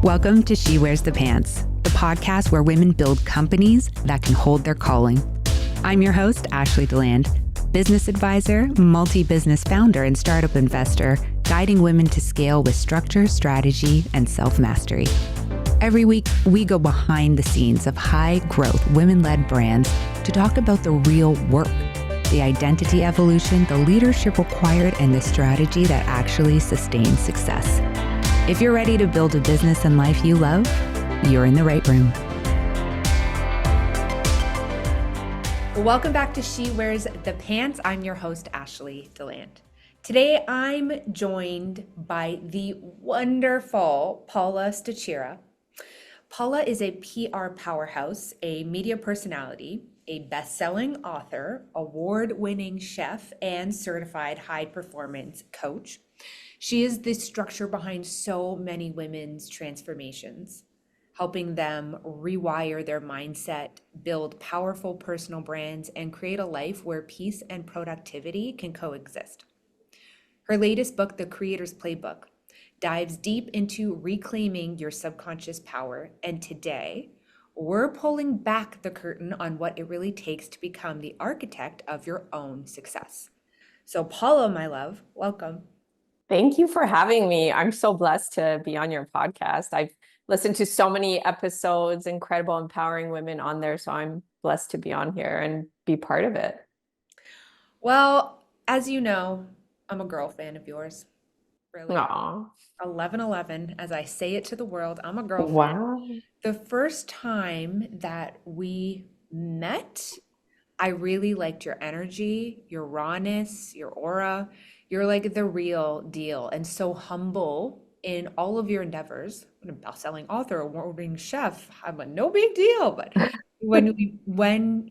Welcome to She Wears the Pants, the podcast where women build companies that can hold their calling. I'm your host, Ashley Deland, business advisor, multi-business founder, and startup investor, guiding women to scale with structure, strategy, and self-mastery. Every week, we go behind the scenes of high-growth, women-led brands to talk about the real work, the identity evolution, the leadership required, and the strategy that actually sustains success. If you're ready to build a business and life you love, you're in the right room. Welcome back to She Wears the Pants. I'm your host, Ashley Deland. Today, I'm joined by the wonderful Paula Stachira. Paula is a PR powerhouse, a media personality, a best-selling author, award-winning chef, and certified high-performance coach. She is the structure behind so many women's transformations, helping them rewire their mindset, build powerful personal brands, and create a life where peace and productivity can coexist. Her latest book, The Creator's Playbook, dives deep into reclaiming your subconscious power. And today, we're pulling back the curtain on what it really takes to become the architect of your own success. So Paula, my love, welcome. Thank you for having me. I'm so blessed to be on your podcast. I've listened to so many episodes, incredible, empowering women on there. So I'm blessed to be on here and be part of it. Well, as you know, I'm a girl fan of yours. Really. Aww. 11-11, as I say it to the world, I'm a girl fan. Wow. The first time that we met, I really liked your energy, your rawness, your aura. You're like the real deal and so humble in all of your endeavors. I'm a best-selling author, award-winning chef. I'm a no big deal. But when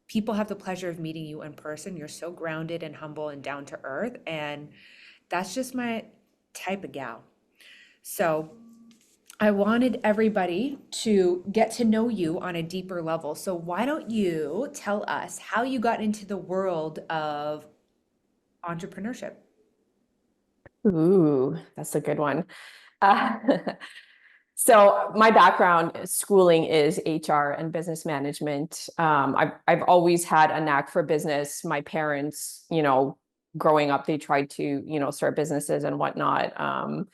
people have the pleasure of meeting you in person, you're so grounded and humble and down to earth. And that's just my type of gal. So I wanted everybody to get to know you on a deeper level. So why don't you tell us how you got into the world of entrepreneurship? Ooh, that's a good one. So my background schooling is HR and business management. I've always had a knack for business. My parents, growing up, they tried to, start businesses and whatnot.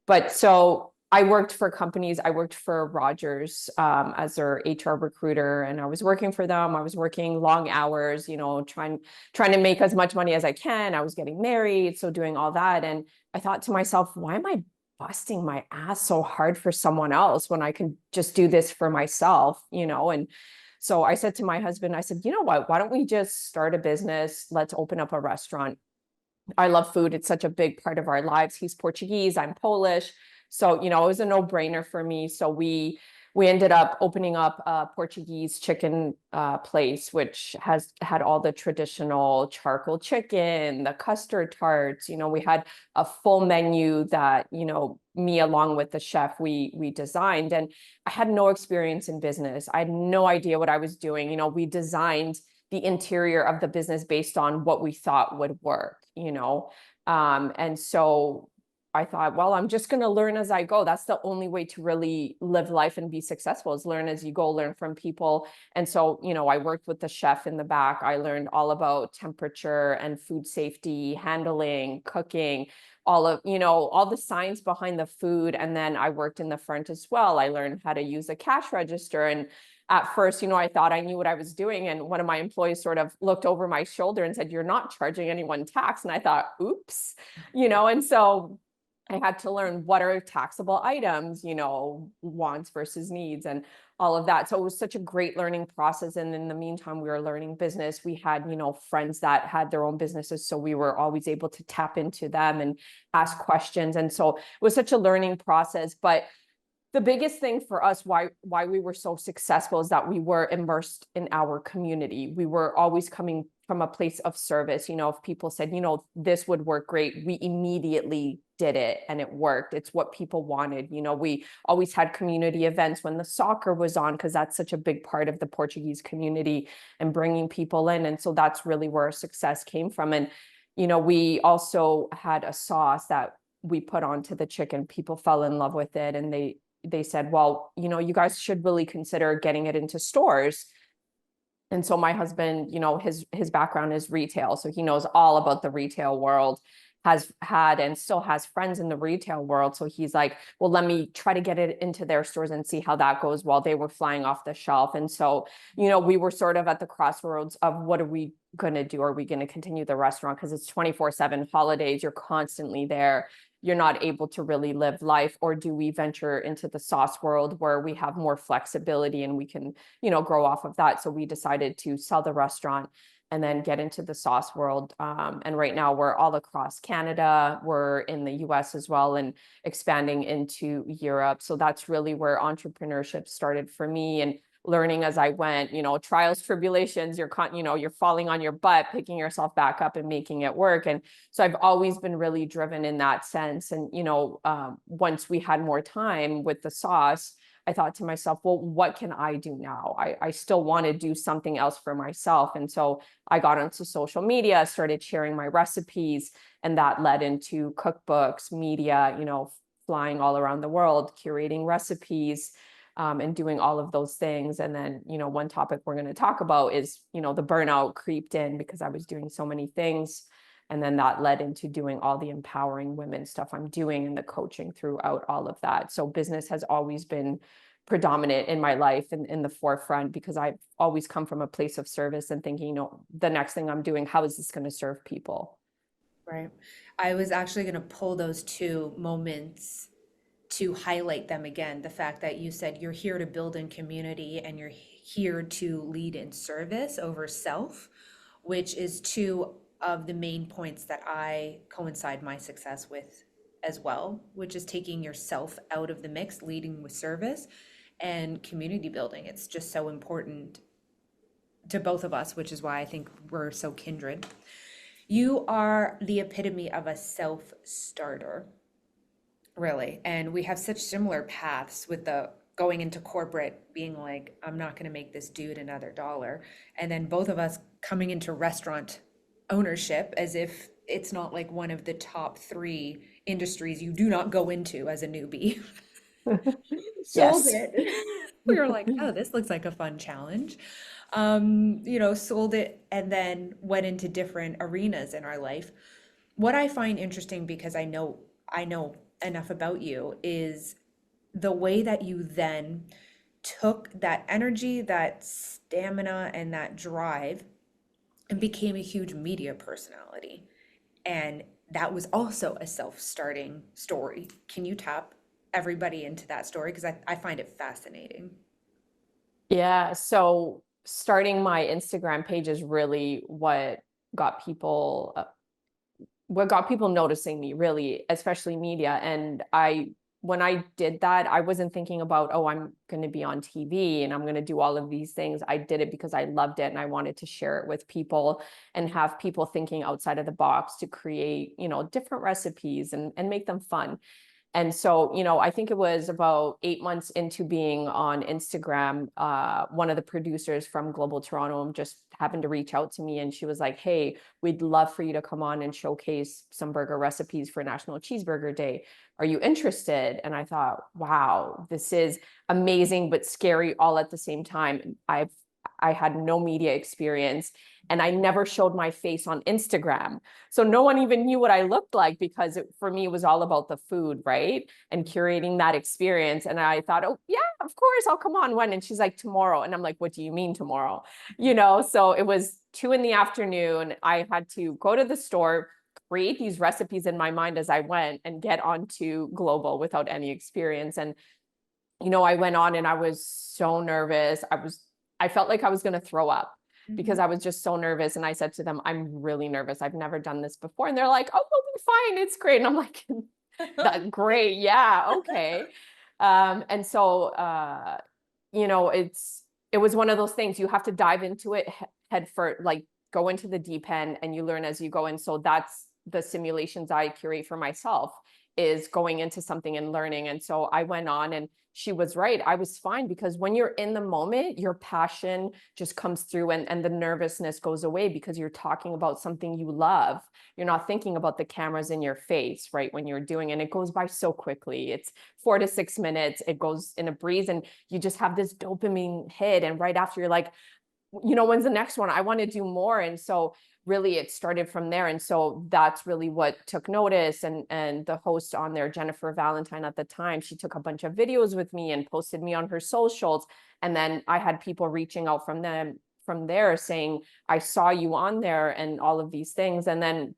But so I worked for companies. I worked for Rogers as their HR recruiter, and I was working for them. I was working long hours, trying to make as much money as I can. I was getting married, so doing all that. And I thought to myself, why am I busting my ass so hard for someone else when I can just do this for myself, And so I said to my husband, I said, you know what, why don't we just start a business? Let's open up a restaurant. I love food. It's such a big part of our lives. He's Portuguese, I'm Polish. So, it was a no-brainer for me. So we ended up opening up a Portuguese chicken place, which has had all the traditional charcoal chicken, the custard tarts. We had a full menu that, me along with the chef, we designed. And I had no experience in business. I had no idea what I was doing. We designed the interior of the business based on what we thought would work, and so I thought, well, I'm just going to learn as I go. That's the only way to really live life and be successful, is learn as you go, learn from people. And so, I worked with the chef in the back. I learned all about temperature and food safety, handling, cooking, all the science behind the food. And then I worked in the front as well. I learned how to use a cash register. And at first, I thought I knew what I was doing. And one of my employees sort of looked over my shoulder and said, "You're not charging anyone tax." And I thought, oops, and so I had to learn what are taxable items, wants versus needs and all of that. So it was such a great learning process. And in the meantime, we were learning business. We had, friends that had their own businesses. So we were always able to tap into them and ask questions. And so it was such a learning process. But the biggest thing for us, why we were so successful, is that we were immersed in our community. We were always coming from a place of service. If people said, this would work great, we immediately did it and it worked. It's what people wanted. We always had community events when the soccer was on, because that's such a big part of the Portuguese community and bringing people in. And so that's really where our success came from. And, we also had a sauce that we put onto the chicken. People fell in love with it, and they said, well, you guys should really consider getting it into stores. And so my husband, his background is retail, so he knows all about the retail world, has had and still has friends in the retail world. So he's like, well, let me try to get it into their stores and see how that goes, while they were flying off the shelf. And so, we were sort of at the crossroads of, what are we going to do? Are we going to continue the restaurant? Because it's 24/7 holidays, you're constantly there. You're not able to really live life. Or do we venture into the sauce world, where we have more flexibility and we can, grow off of that? So we decided to sell the restaurant and then get into the sauce world. And right now we're all across Canada. We're in the US as well, and expanding into Europe. So that's really where entrepreneurship started for me, and learning as I went, trials, tribulations, you're falling on your butt, picking yourself back up and making it work. And so I've always been really driven in that sense. And, once we had more time with the sauce, I thought to myself, well, what can I do now? I still want to do something else for myself. And so I got onto social media, started sharing my recipes, and that led into cookbooks, media, flying all around the world, curating recipes, and doing all of those things. And then, one topic we're going to talk about is, the burnout creeped in because I was doing so many things. And then that led into doing all the empowering women stuff I'm doing, and the coaching throughout all of that. So business has always been predominant in my life, and in the forefront, because I've always come from a place of service and thinking, the next thing I'm doing, how is this going to serve people? Right. I was actually going to pull those two moments to highlight them again. The fact that you said you're here to build in community, and you're here to lead in service over self, which is two of the main points that I coincide my success with as well, which is taking yourself out of the mix, leading with service and community building. It's just so important to both of us, which is why I think we're so kindred. You are the epitome of a self-starter, really. And we have such similar paths, with the going into corporate, being like, I'm not going to make this dude another dollar. And then both of us coming into restaurant ownership, as if it's not like one of the top 3 industries you do not go into as a newbie. Sold Yes. it. We were like, oh, this looks like a fun challenge. Sold it, and then went into different arenas in our life. What I find interesting, because I know enough about you, is the way that you then took that energy, that stamina, and that drive, and became a huge media personality. And that was also a self-starting story. Can you tap everybody into that story? Because I find it fascinating. Yeah. So starting my Instagram page is really got people what got people noticing me, really, especially media. And when I did that, I wasn't thinking about, oh, I'm going to be on TV and I'm going to do all of these things. I did it because I loved it, and I wanted to share it with people and have people thinking outside of the box to create, different recipes and make them fun. And so, I think it was about 8 months into being on Instagram, one of the producers from Global Toronto just happened to reach out to me, and she was like, hey, we'd love for you to come on and showcase some burger recipes for National Cheeseburger Day. Are you interested? And I thought, wow, this is amazing, but scary all at the same time. I had no media experience, and I never showed my face on Instagram. So no one even knew what I looked like, because for me, it was all about the food, right? And curating that experience. And I thought, oh yeah, of course, I'll come on when. And she's like, tomorrow. And I'm like, what do you mean tomorrow? So it was 2 p.m. I had to go to the store, create these recipes in my mind as I went, and get onto Global without any experience. And, I went on, and I was so nervous. I felt like I was going to throw up, because I was just so nervous. And I said to them, I'm really nervous. I've never done this before. And they're like, oh, we'll be fine. It's great. And I'm like, that's great. Yeah. Okay. And so, it was one of those things. You have to dive into it head first, like go into the deep end, and you learn as you go. And so that's the simulations I curate for myself is going into something and learning. And so I went on, and she was right. I was fine, because when you're in the moment, your passion just comes through, and the nervousness goes away because you're talking about something you love. You're not thinking about the cameras in your face, right? When you're doing, and it goes by so quickly. It's 4 to 6 minutes. It goes in a breeze, and you just have this dopamine hit. And right after, you're like, when's the next one? I want to do more. And so really it started from there. And so that's really what took notice. And the host on there, Jennifer Valentine at the time, she took a bunch of videos with me and posted me on her socials. And then I had people reaching out from there saying, I saw you on there and all of these things. And then,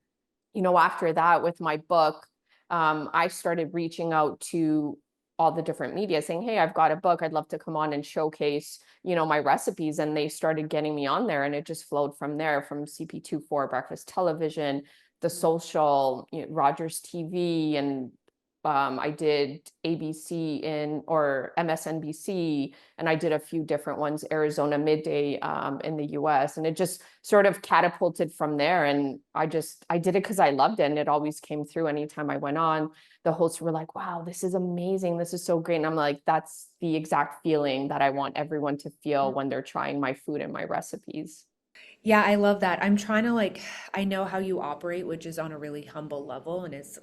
after that, with my book, I started reaching out to all the different media saying, hey, I've got a book. I'd love to come on and showcase, my recipes. And they started getting me on there, and it just flowed from there, from CP24, Breakfast Television, the social, Rogers TV, and I did ABC or MSNBC, and I did a few different ones, Arizona Midday in the US, and it just sort of catapulted from there. And I did it because I loved it, and it always came through anytime I went on. The hosts were like, wow, this is amazing. This is so great. And I'm like, that's the exact feeling that I want everyone to feel when they're trying my food and my recipes. Yeah, I love that. I'm trying to I know how you operate, which is on a really humble level, and it's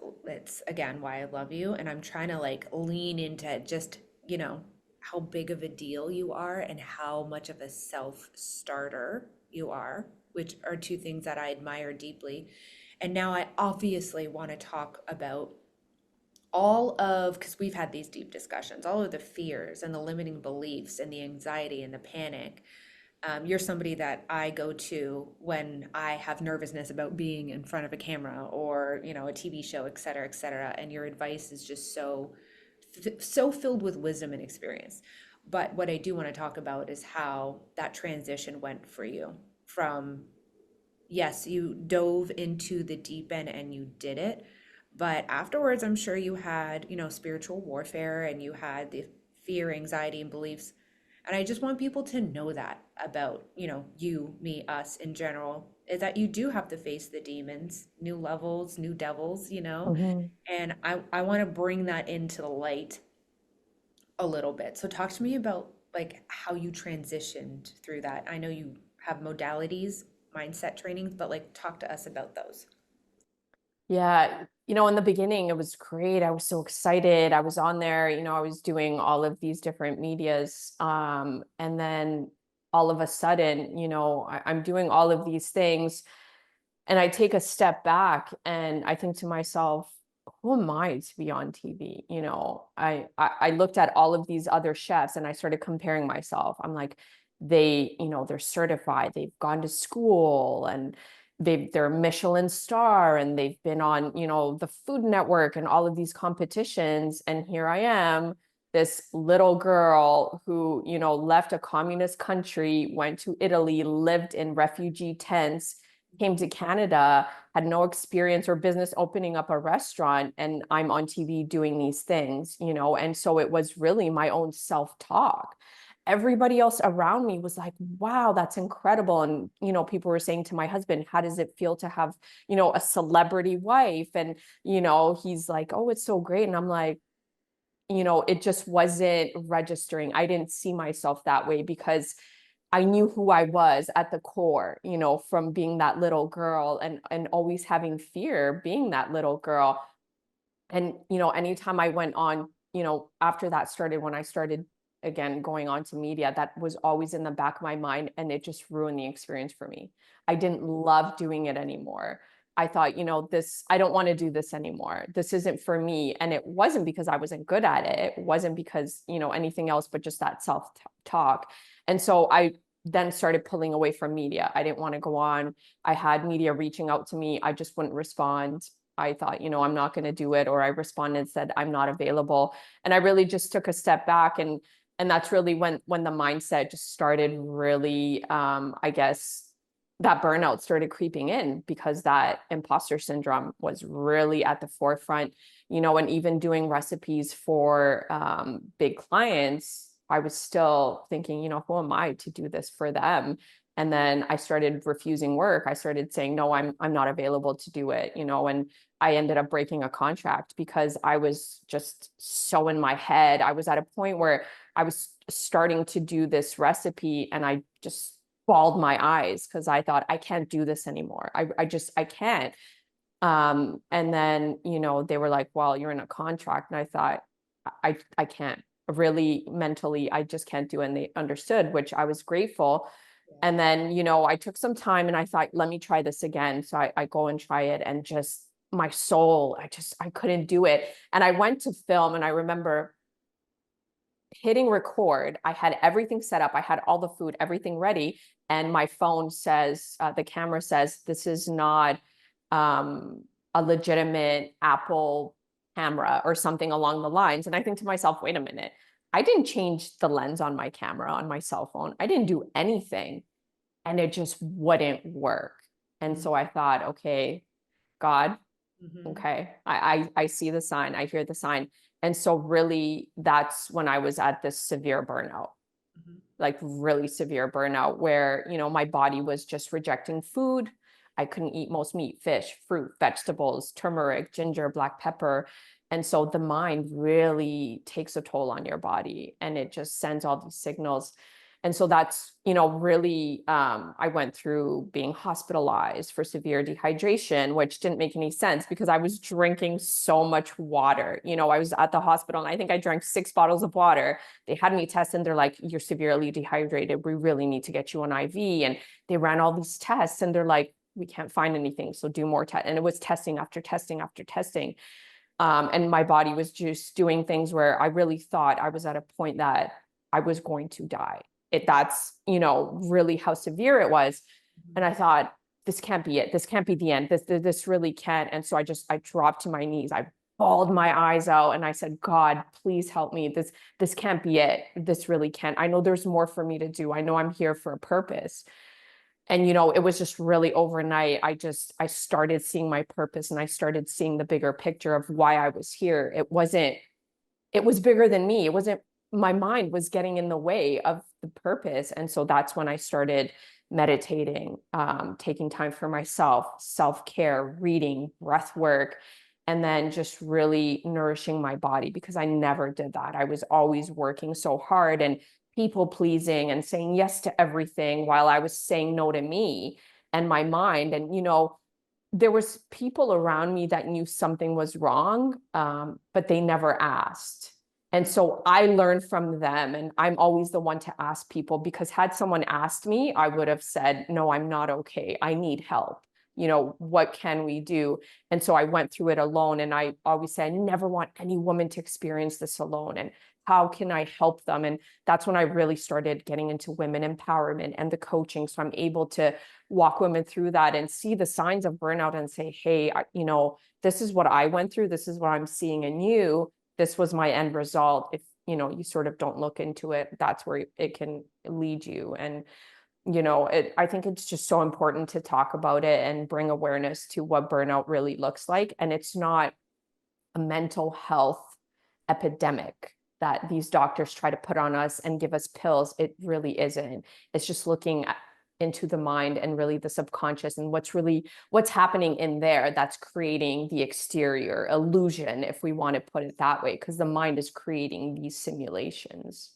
again why I love you. And I'm trying to lean into just, how big of a deal you are and how much of a self-starter you are, which are two things that I admire deeply. And now I obviously want to talk about because we've had these deep discussions, all of the fears and the limiting beliefs and the anxiety and the panic. You're somebody that I go to when I have nervousness about being in front of a camera or, a TV show, et cetera, et cetera. And your advice is just so filled with wisdom and experience. But what I do want to talk about is how that transition went for you from, yes, you dove into the deep end and you did it. But afterwards, I'm sure you had, spiritual warfare, and you had the fear, anxiety, and beliefs. And I just want people to know that about, you, me, us in general, is that you do have to face the demons, new levels, new devils. Mhm. And I want to bring that into the light a little bit. So talk to me about how you transitioned through that. I know you have modalities, mindset trainings, but talk to us about those. Yeah, in the beginning, it was great. I was so excited. I was on there, I was doing all of these different medias. And then all of a sudden, I'm doing all of these things, and I take a step back and I think to myself, who am I to be on TV? I looked at all of these other chefs and I started comparing myself. I'm like, they're certified, they've gone to school, and they're Michelin star, and they've been on, the Food Network and all of these competitions. And here I am, this little girl who, left a communist country, went to Italy, lived in refugee tents, came to Canada, had no experience or business opening up a restaurant, and I'm on TV doing these things. And so it was really my own self-talk. Everybody else around me was like, wow, that's incredible. And, people were saying to my husband, how does it feel to have, a celebrity wife? And, he's like, oh, it's so great. And I'm like, it just wasn't registering. I didn't see myself that way because I knew who I was at the core, from being that little girl, and always having fear being that little girl. And, anytime I went on, after that started, when I started again going on to media, that was always in the back of my mind, and it just ruined the experience for me. I didn't love doing it anymore. I thought, I don't want to do this anymore. This isn't for me. And it wasn't because I wasn't good at it. It wasn't because, anything else, but just that self-talk. And so I then started pulling away from media. I didn't want to go on. I had media reaching out to me. I just wouldn't respond. I thought, I'm not going to do it. Or I responded and said, I'm not available. And I really just took a step back. And that's really when the mindset just started really, I guess, that burnout started creeping in, because that imposter syndrome was really at the forefront, and even doing recipes for big clients, I was still thinking, who am I to do this for them? And then I started refusing work. I started saying, no, I'm not available to do it, and I ended up breaking a contract because I was just so in my head. I was at a point where I was starting to do this recipe and I just bawled my eyes because I thought, I can't do this anymore. I can't. And then, they were like, well, you're in a contract. And I thought, I can't really mentally, I just can't do it. And they understood, which I was grateful. And then, I took some time and I thought, let me try this again. So I go and try it, and just my soul, I couldn't do it. And I went to film, and I remember hitting record. I had everything set up. I had all the food, everything ready. And my phone says, the camera says, this is not a legitimate Apple camera, or something along the lines. And I think to myself, wait a minute, I didn't change the lens on my camera on my cell phone. I didn't do anything, and it just wouldn't work. And so I thought, okay, God, Mm-hmm. okay, I see the sign, I hear the sign. And so really, that's when I was at this severe burnout, Mm-hmm. like really severe burnout, where, my body was just rejecting food. I couldn't eat most meat, fish, fruit, vegetables, turmeric, ginger, black pepper. And so the mind really takes a toll on your body, and it just sends all these signals. And so that's, really, I went through being hospitalized for severe dehydration, which didn't make any sense because I was drinking so much water. I was at the hospital and I think I drank 6 bottles of water. They had me test and they're like, you're severely dehydrated. We really need to get you an IV. And they ran all these tests and they're like, we can't find anything. So do more tests. And it was testing after testing after testing. And my body was just doing things where I really thought I was at a point that I was going to die. That's, really how severe it was. And I thought, this can't be it. This can't be the end. This really can't. And so I dropped to my knees. I bawled my eyes out and I said, God, please help me. This can't be it. This really can't. I know there's more for me to do. I know I'm here for a purpose. And, it was just really overnight. I started seeing my purpose, and I started seeing the bigger picture of why I was here. It was bigger than me. It wasn't, my mind was getting in the way of the purpose. And so that's when I started meditating, taking time for myself, self-care, reading, breath work, and then just really nourishing my body, because I never did that. I was always working so hard and people pleasing and saying yes to everything while I was saying no to me and my mind. And, there was people around me that knew something was wrong, but they never asked. And so I learned from them, and I'm always the one to ask people, because had someone asked me, I would have said, no, I'm not okay. I need help. What can we do? And so I went through it alone. And I always say, I never want any woman to experience this alone. And how can I help them? And that's when I really started getting into women empowerment and the coaching. So I'm able to walk women through that and see the signs of burnout and say, hey, this is what I went through. This is what I'm seeing in you. This was my end result. If, you sort of don't look into it, that's where it can lead you. And, I think it's just so important to talk about it and bring awareness to what burnout really looks like. And it's not a mental health epidemic that these doctors try to put on us and give us pills. It really isn't. It's just looking into the mind and really the subconscious, and what's happening in there that's creating the exterior illusion, if we want to put it that way, because the mind is creating these simulations.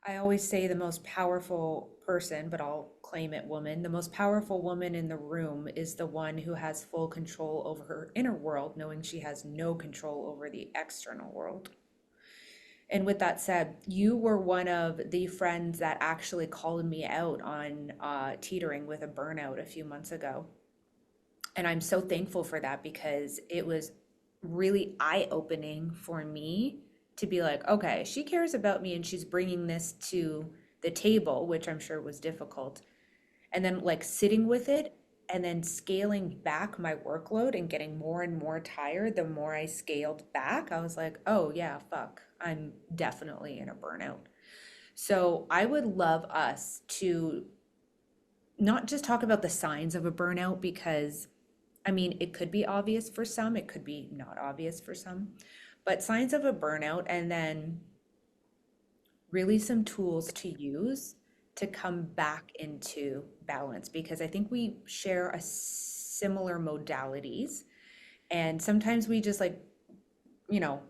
I always say the most powerful person, but I'll claim it woman, the most powerful woman in the room is the one who has full control over her inner world, knowing she has no control over the external world. And with that said, you were one of the friends that actually called me out on teetering with a burnout a few months ago. And I'm so thankful for that, because it was really eye-opening for me to be like, okay, she cares about me and she's bringing this to the table, which I'm sure was difficult. And then like sitting with it and then scaling back my workload and getting more and more tired. The more I scaled back, I was like, oh yeah, fuck, I'm definitely in a burnout. So I would love us to not just talk about the signs of a burnout, because I mean, it could be obvious for some, it could be not obvious for some, but signs of a burnout, and then really some tools to use to come back into balance? Because I think we share a similar modalities, and sometimes we just like, you know,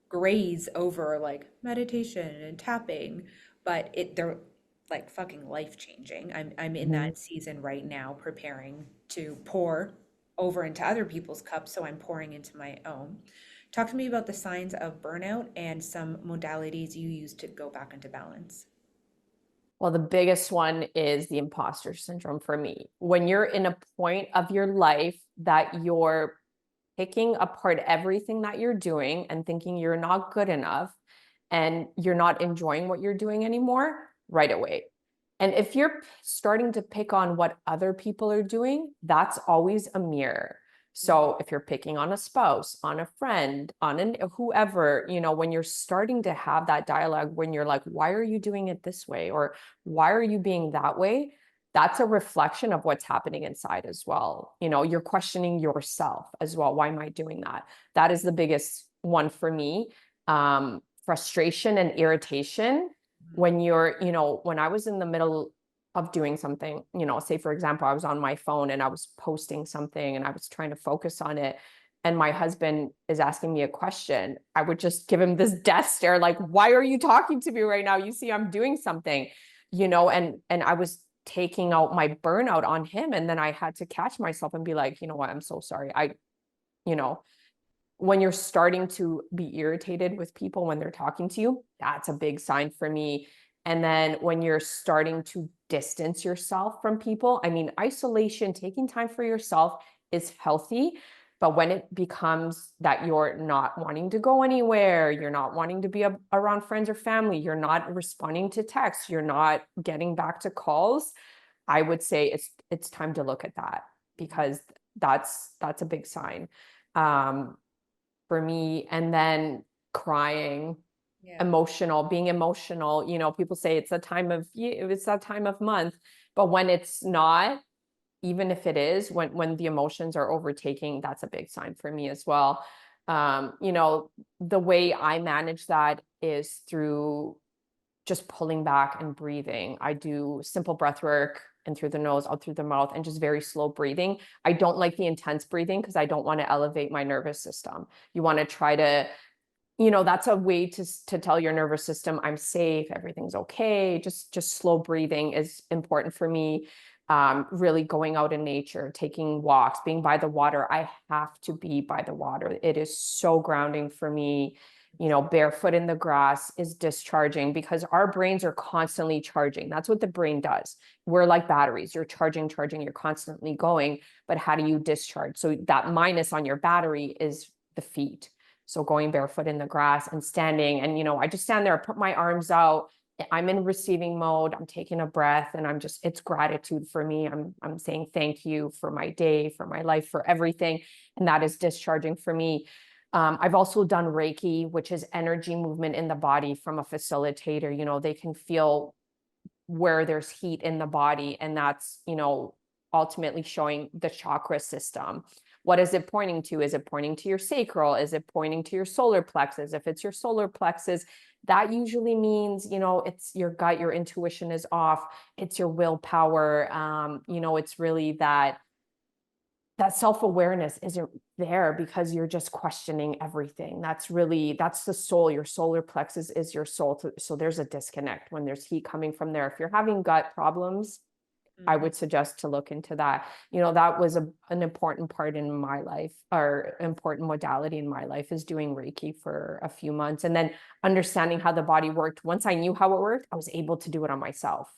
graze over like meditation and tapping, but they're like fucking life changing. I'm in Mhm. that season right now, preparing to pour over into other people's cups, so I'm pouring into my own. Talk to me about the signs of burnout and some modalities you use to go back into balance. Well, the biggest one is the imposter syndrome for me. When you're in a point of your life that you're picking apart everything that you're doing and thinking you're not good enough and you're not enjoying what you're doing anymore, right away. And if you're starting to pick on what other people are doing, that's always a mirror. So if you're picking on a spouse, on a friend, on whoever, when you're starting to have that dialogue, when you're like, why are you doing it this way? Or why are you being that way? That's a reflection of what's happening inside as well. You're questioning yourself as well. Why am I doing that? That is the biggest one for me. Frustration and irritation when when I was in the middle of doing something, say for example, I was on my phone and I was posting something and I was trying to focus on it. And my husband is asking me a question. I would just give him this death stare, like, why are you talking to me right now? You see, I'm doing something, and I was taking out my burnout on him. And then I had to catch myself and be like, you know what, I'm so sorry. You know, when you're starting to be irritated with people when they're talking to you, that's a big sign for me. And then when you're starting to distance yourself from people, I mean, isolation, taking time for yourself is healthy. But when it becomes that you're not wanting to go anywhere, you're not wanting to be around friends or family, you're not responding to texts, you're not getting back to calls, I would say it's time to look at that, because that's a big sign. Um, for me. And then crying, Yeah. being emotional. People say it's that time of month, but when it's not, even if it is, when the emotions are overtaking, that's a big sign for me as well. The way I manage that is through just pulling back and breathing. I do simple breath work in through the nose, out through the mouth, and just very slow breathing. I don't like the intense breathing because I don't want to elevate my nervous system. You want to try to, that's a way to tell your nervous system I'm safe, everything's okay. Just slow breathing is important for me. Really going out in nature, taking walks, being by the water. I have to be by the water. It is so grounding for me. Barefoot in the grass is discharging, because our brains are constantly charging. That's what the brain does. We're like batteries. You're charging, you're constantly going. But how do you discharge? So that minus on your battery is the feet. So going barefoot in the grass and standing, and I just stand there, put my arms out. I'm in receiving mode. I'm taking a breath, and it's gratitude for me. I'm saying thank you for my day, for my life, for everything. And that is discharging for me. I've also done Reiki, which is energy movement in the body from a facilitator. They can feel where there's heat in the body, and that's, ultimately showing the chakra system. What is it pointing to? Is it pointing to your sacral? Is it pointing to your solar plexus? If it's your solar plexus, that usually means, it's your gut, your intuition is off, it's your willpower. It's really that self-awareness isn't there because you're just questioning everything. That's the soul. Your solar plexus is your soul. So there's a disconnect when there's heat coming from there. If you're having gut problems, I Mhm. would suggest to look into that. That was an important part in my life, or important modality in my life, is doing Reiki for a few months and then understanding how the body worked. Once I knew how it worked, I was able to do it on myself.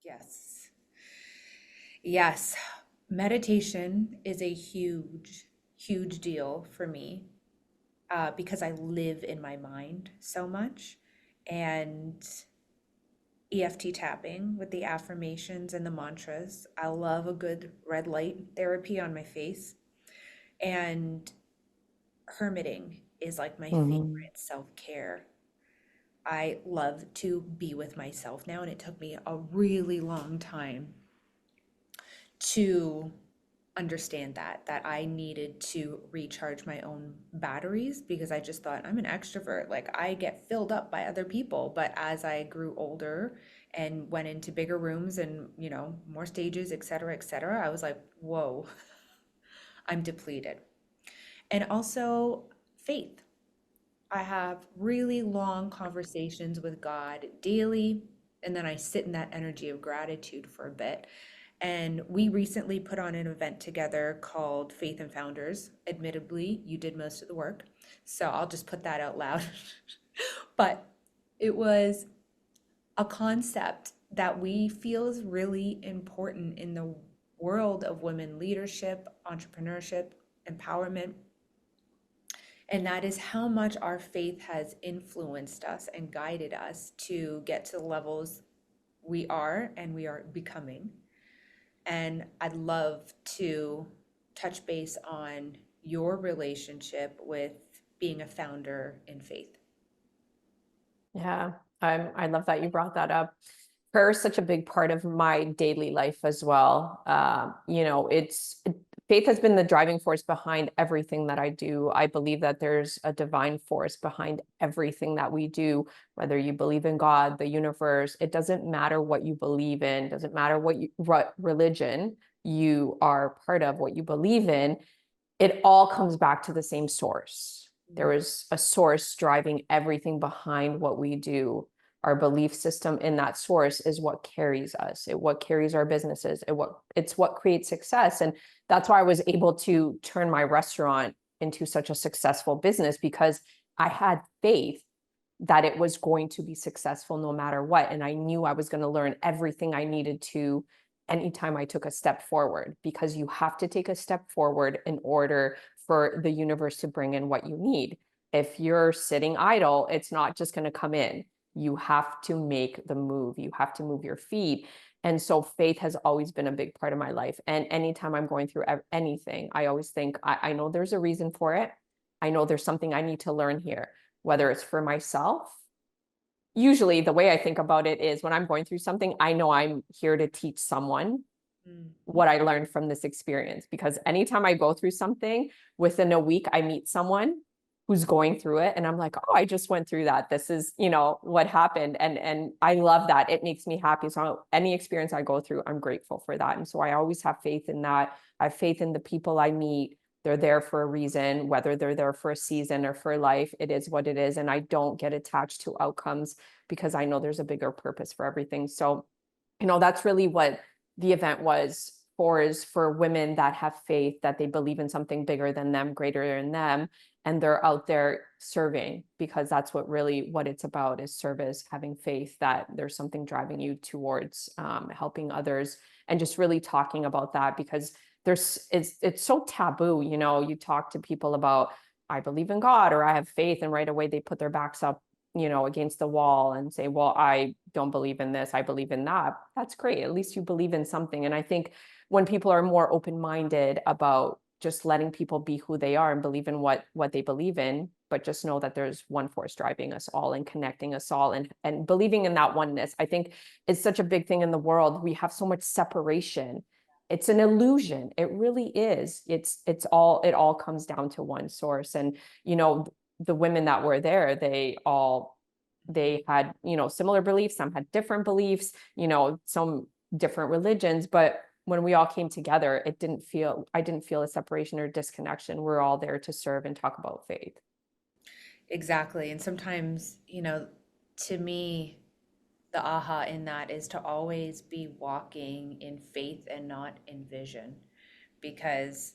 Yes. Yes. Meditation is a huge, huge deal for me, because I live in my mind so much. And EFT tapping with the affirmations and the mantras. I love a good red light therapy on my face. And hermiting is like my Mhm. favorite self-care. I love to be with myself now, and it took me a really long time to understand that I needed to recharge my own batteries, because I just thought I'm an extrovert, like I get filled up by other people. But as I grew older and went into bigger rooms and, more stages, et cetera, I was like, whoa, I'm depleted. And also faith. I have really long conversations with God daily, and then I sit in that energy of gratitude for a bit. And we recently put on an event together called Faith and Founders. Admittedly, you did most of the work, so I'll just put that out loud. But it was a concept that we feel is really important in the world of women leadership, entrepreneurship, empowerment. And that is how much our faith has influenced us and guided us to get to the levels we are and we are becoming. And I'd love to touch base on your relationship with being a founder in faith. Yeah, I love that you brought that up. Prayer is such a big part of my daily life as well. Faith has been the driving force behind everything that I do. I believe that there's a divine force behind everything that we do, whether you believe in God, the universe. It doesn't matter what you believe in, doesn't matter what religion you are part of, what you believe in. It all comes back to the same source. There is a source driving everything behind what we do. Our belief system in that source is what carries us. What carries our businesses. It's what creates success. And that's why I was able to turn my restaurant into such a successful business, because I had faith that it was going to be successful no matter what. And I knew I was going to learn everything I needed to anytime I took a step forward, because you have to take a step forward in order for the universe to bring in what you need. If you're sitting idle, it's not just going to come in. You have to make the move. You have to move your feet. And so faith has always been a big part of my life. And anytime I'm going through anything, I always think, I know there's a reason for it. I know there's something I need to learn here, whether it's for myself. Usually the way I think about it is, when I'm going through something, I know I'm here to teach someone what I learned from this experience. Because anytime I go through something, within a week, I meet someone who's going through it. And I'm like, oh, I just went through that. This is, what happened. And I love that. It makes me happy. So any experience I go through, I'm grateful for that. And so I always have faith in that. I have faith in the people I meet. They're there for a reason, whether they're there for a season or for life. It is what it is. And I don't get attached to outcomes, because I know there's a bigger purpose for everything. So, that's really what the event was for, is for women that have faith, that they believe in something bigger than them, greater than them. And they're out there serving, because that's what it's about, is service, having faith that there's something driving you towards helping others, and just really talking about that, because it's so taboo. You talk to people about, I believe in God, or I have faith, and right away they put their backs up, against the wall and say, well, I don't believe in this, I believe in that. That's great. At least you believe in something. And I think when people are more open-minded about just letting people be who they are and believe in what they believe in, but just know that there's one force driving us all and connecting us all, and believing in that oneness. I think it's such a big thing in the world. We have so much separation. It's an illusion. It really is. It all comes down to one source. And, the women that were there, they had, similar beliefs. Some had different beliefs, some different religions, but when we all came together, I didn't feel a separation or disconnection. We're all there to serve and talk about faith. Exactly. And sometimes, to me, the aha in that is to always be walking in faith and not in vision, because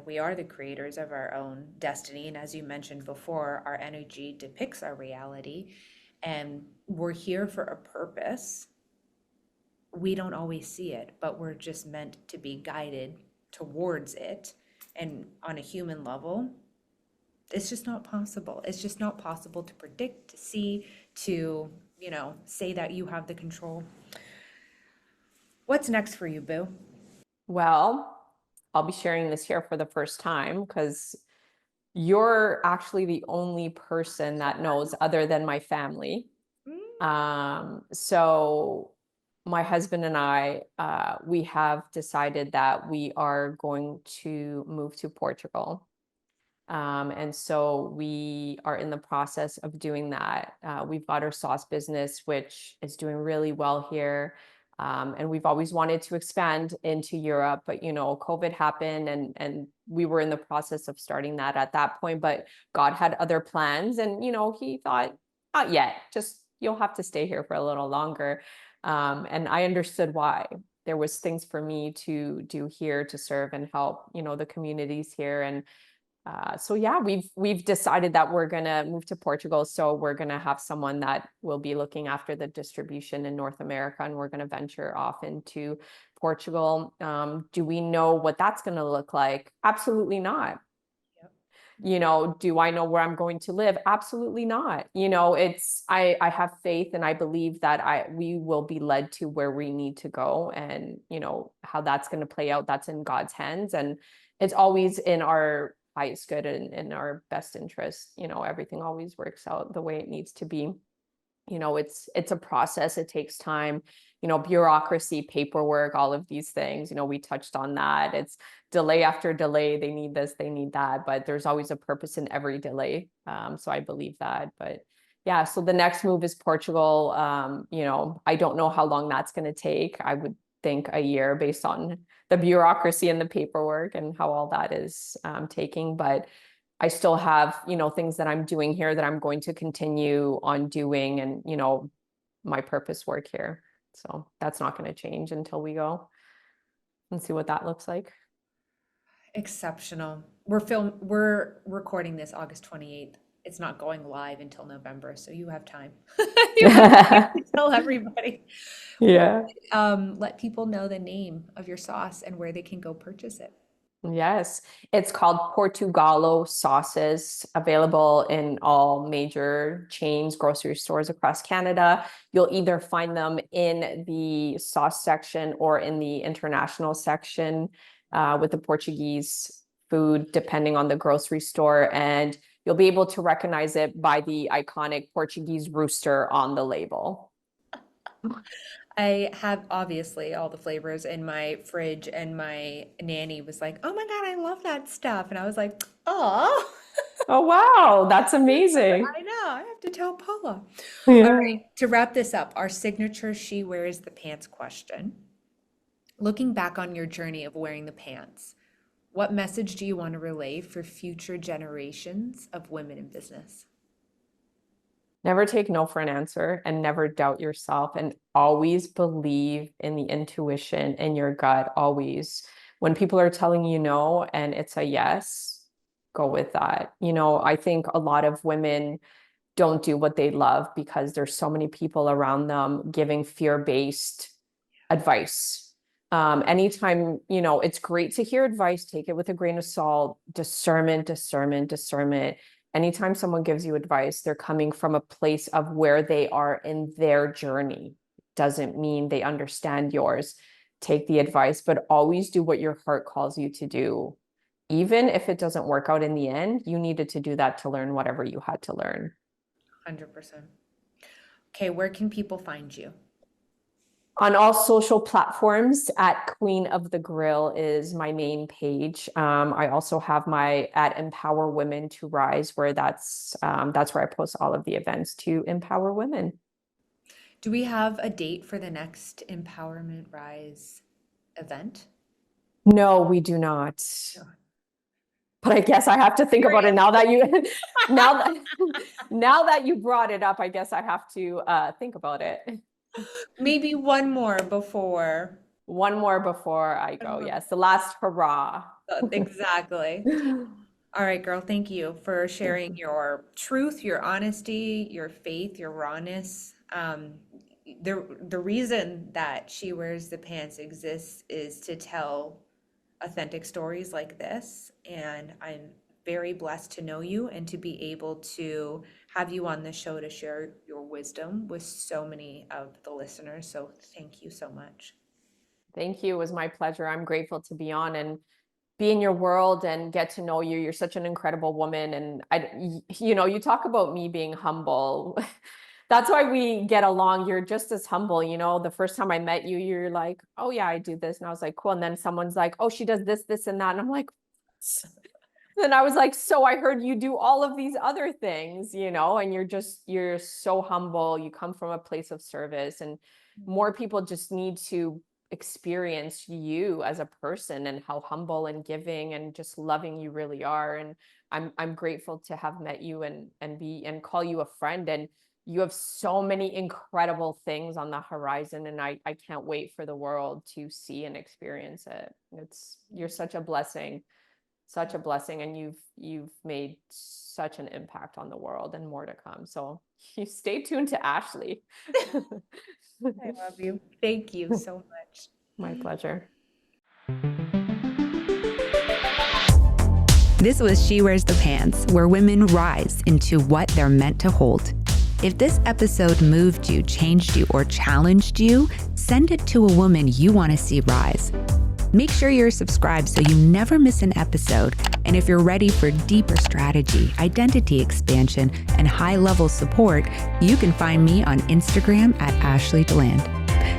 we are the creators of our own destiny. And as you mentioned before, our energy depicts our reality, and we're here for a purpose. We don't always see it, but we're just meant to be guided towards it. And on a human level, it's just not possible. It's just not possible to predict, to see, to, say that you have the control. What's next for you, Boo? Well, I'll be sharing this here for the first time, because you're actually the only person that knows, other than my family. So my husband and I, we have decided that we are going to move to Portugal. And so we are in the process of doing that. We've got our sauce business, which is doing really well here. And we've always wanted to expand into Europe, but COVID happened, and we were in the process of starting that at that point. But God had other plans, and He thought, not yet. Just you'll have to stay here for a little longer. And I understood why. There was things for me to do here to serve and help, the communities here. And so yeah, we've decided that we're gonna move to Portugal. So we're gonna have someone that will be looking after the distribution in North America, and we're gonna venture off into Portugal. Do we know what that's gonna look like? Absolutely not. Do I know where I'm going to live? Absolutely not. I have faith, and I believe that we will be led to where we need to go, and how that's going to play out, that's in God's hands, and it's always in our highest good and in our best interest. Everything always works out the way it needs to be. It's a process. It takes time, bureaucracy, paperwork, all of these things. We touched on that. It's delay after delay. They need this, they need that, but there's always a purpose in every delay. So I believe that. But yeah, so the next move is Portugal. I don't know how long that's going to take. I would think a year based on the bureaucracy and the paperwork and how all that is taking. But I still have, things that I'm doing here that I'm going to continue on doing, and, my purpose work here. So that's not going to change until we go and see what that looks like. Exceptional. We're recording this August 28th. It's not going live until November, so you have time. You have time to tell everybody. Yeah. Let people know the name of your sauce and where they can go purchase it. Yes, it's called Portugallo sauces, available in all major chains, grocery stores across Canada. You'll either find them in the sauce section or in the international section with the Portuguese food, depending on the grocery store. And you'll be able to recognize it by the iconic Portuguese rooster on the label. I have obviously all the flavors in my fridge, and my nanny was like, "Oh my God, I love that stuff." And I was like, "Oh, Oh, wow, that's amazing. I know, I have to tell Paula." All Yeah. right, to wrap this up, our signature "She wears the pants" question. Looking back on your journey of wearing the pants, what message do you want to relay for future generations of women in business? Never take no for an answer, and never doubt yourself, and always believe in the intuition in your gut. Always. When people are telling you no and it's a yes, go with that. I think a lot of women don't do what they love because there's so many people around them giving fear-based advice. Anytime, it's great to hear advice, take it with a grain of salt. Discernment, discernment, discernment. Anytime someone gives you advice, they're coming from a place of where they are in their journey. Doesn't mean they understand yours. Take the advice, but always do what your heart calls you to do. Even if it doesn't work out in the end, you needed to do that to learn whatever you had to learn. 100%. Okay, where can people find you? On all social platforms, at Queen of the Grill is my main page. I also have my at Empower Women to Rise, where that's where I post all of the events to empower women. Do we have a date for the next Empowerment Rise event? No, we do not. But I guess I have to think about it now that you now that now that you brought it up. I guess I have to think about it. Maybe one more before. One more before I go. Yes, the last hurrah. Exactly. All right, girl, thank you for sharing your truth, your honesty, your faith, your rawness. The reason that She Wears the Pants exists is to tell authentic stories like this. And I'm very blessed to know you and to be able to have you on the show to share your wisdom with so many of the listeners. So thank you so much. Thank you. It was my pleasure. I'm grateful to be on and be in your world and get to know you. You're such an incredible woman. And you talk about me being humble. That's why we get along. You're just as humble. The first time I met you, you're like, "Oh yeah, I do this." And I was like, "Cool." And then someone's like, "Oh, she does this, this, and that." And I'm like, Then I was like, so I heard you do all of these other things, and you're so humble. You come from a place of service, and more people just need to experience you as a person and how humble and giving and just loving you really are. And I'm grateful to have met you and call you a friend. And you have so many incredible things on the horizon, and I can't wait for the world to see and experience it. You're such a blessing. Such a blessing, and you've made such an impact on the world, and more to come. So you stay tuned to Ashley. I love you. Thank you so much. My pleasure. This was She Wears the Pants, where women rise into what they're meant to hold. If this episode moved you, changed you, or challenged you, send it to a woman you want to see rise. Make sure you're subscribed so you never miss an episode. And if you're ready for deeper strategy, identity expansion, and high-level support, you can find me on Instagram at Ashley Deland.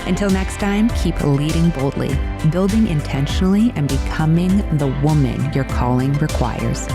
Until next time, keep leading boldly, building intentionally, and becoming the woman your calling requires.